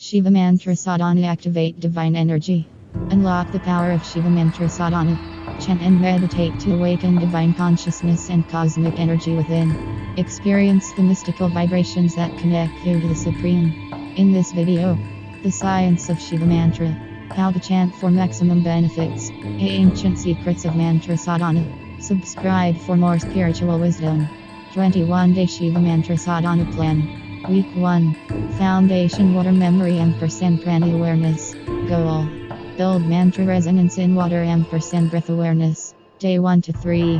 Shiva Mantra Sadhana. Activate divine energy. Unlock the power of Shiva Mantra Sadhana. Chant and meditate to awaken divine consciousness and cosmic energy within. Experience the mystical vibrations that connect you to the Supreme. In this video, the science of Shiva Mantra. How to chant for maximum benefits. Ancient secrets of Mantra Sadhana. Subscribe for more spiritual wisdom. 21-day Shiva Mantra Sadhana Plan. Week 1. Foundation Water Memory & Prana Awareness. Goal. Build mantra resonance in water & breath awareness. Day 1 to 3.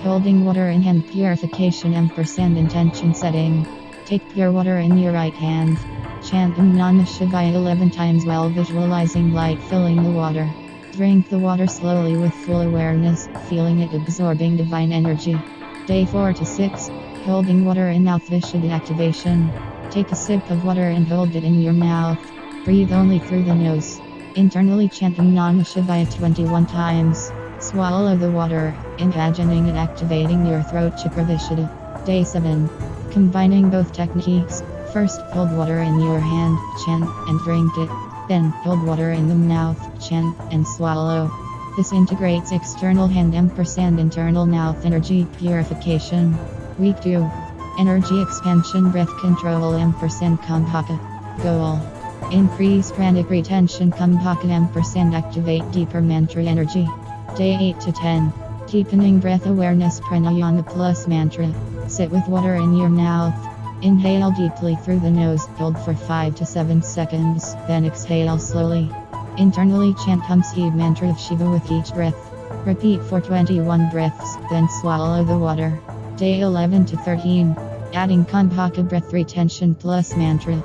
Holding water in hand purification & intention setting. Take pure water in your right hand. Chant Namah Shivaya 11 times while visualizing light filling the water. Drink the water slowly with full awareness, feeling it absorbing divine energy. Day 4 to 6. Holding water in mouth Vishuddha activation. Take a sip of water and hold it in your mouth. Breathe only through the nose. Internally chant Namah Shivaya 21 times. Swallow the water, imagining it activating your throat chakra Vishuddha. Day 7. Combining both techniques. First, hold water in your hand, chant, and drink it. Then, hold water in the mouth, chant, and swallow. This integrates external hand & internal mouth energy purification. Week 2. Energy expansion breath control & Kumbhaka. Goal. Increase pranic retention Kumbhaka & activate deeper mantra energy. Day 8 to 10. Deepening breath awareness pranayama plus mantra. Sit with water in your mouth. Inhale deeply through the nose, hold for 5 to 7 seconds, then exhale slowly. Internally chant Hum Shiv mantra of Shiva with each breath. Repeat for 21 breaths, then swallow the water. Day 11 to 13. Adding Kumbhaka breath retention plus mantra.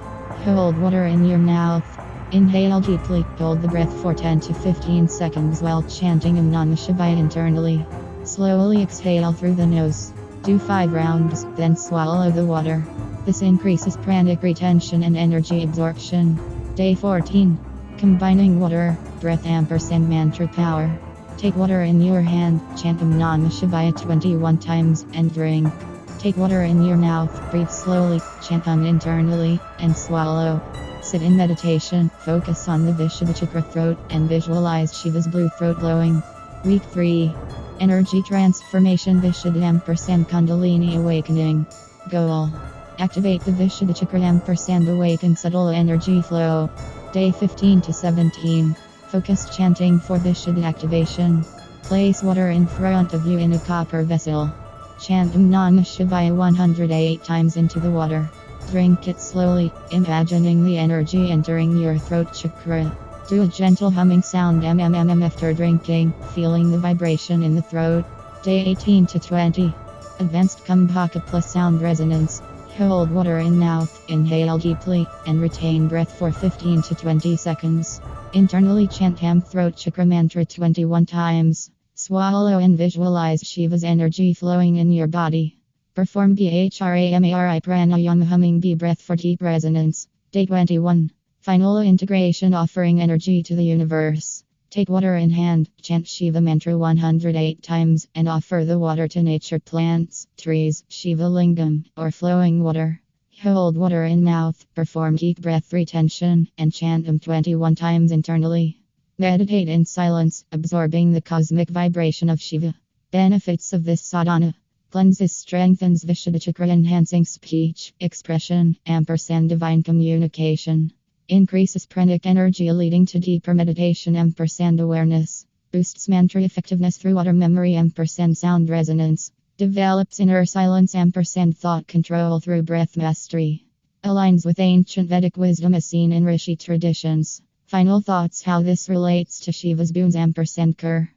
Hold water in your mouth. Inhale deeply, hold the breath for 10 to 15 seconds while chanting Namah Shivaya internally. Slowly exhale through the nose. Do 5 rounds, then swallow the water. This increases pranic retention and energy absorption. Day 14. Combining water, breath & mantra power. Take water in your hand, chant Namah Shivaya 21 times, and drink. Take water in your mouth, breathe slowly, chant internally, and swallow. Sit in meditation, focus on the Vishuddha chakra throat, and visualize Shiva's blue throat glowing. Week 3. Energy transformation Vishuddha & Kundalini awakening. Goal. Activate the Vishuddha chakra & awaken subtle energy flow. Day 15 to 17. Focused chanting for Vishuddha activation. Place water in front of you in a copper vessel. Chant Namah Shivaya 108 times into the water. Drink it slowly, imagining the energy entering your throat chakra. Do a gentle humming sound after drinking, feeling the vibration in the throat. Day 18 to 20. Advanced Kumbhaka plus sound resonance. Hold water in mouth, inhale deeply, and retain breath for 15 to 20 seconds. Internally chant Ham throat chakra mantra 21 times. Swallow and visualize Shiva's energy flowing in your body. Perform Bhramari pranayama humming B breath for deep resonance. Day 21. Final integration offering energy to the universe. Take water in hand, chant Shiva mantra 108 times, and offer the water to nature, plants, trees, Shiva lingam, or flowing water. Hold water in mouth, perform deep breath retention, and chant 21 times internally. Meditate in silence, absorbing the cosmic vibration of Shiva. Benefits of this sadhana. Cleanses, strengthens Vishuddha chakra, enhancing speech, expression, & divine communication. Increases pranic energy leading to deeper meditation & awareness. Boosts mantra effectiveness through water memory & sound resonance. Develops inner silence & thought control through breath mastery. Aligns with ancient Vedic wisdom as seen in Rishi traditions. Final thoughts how this relates to Shiva's boons & cur.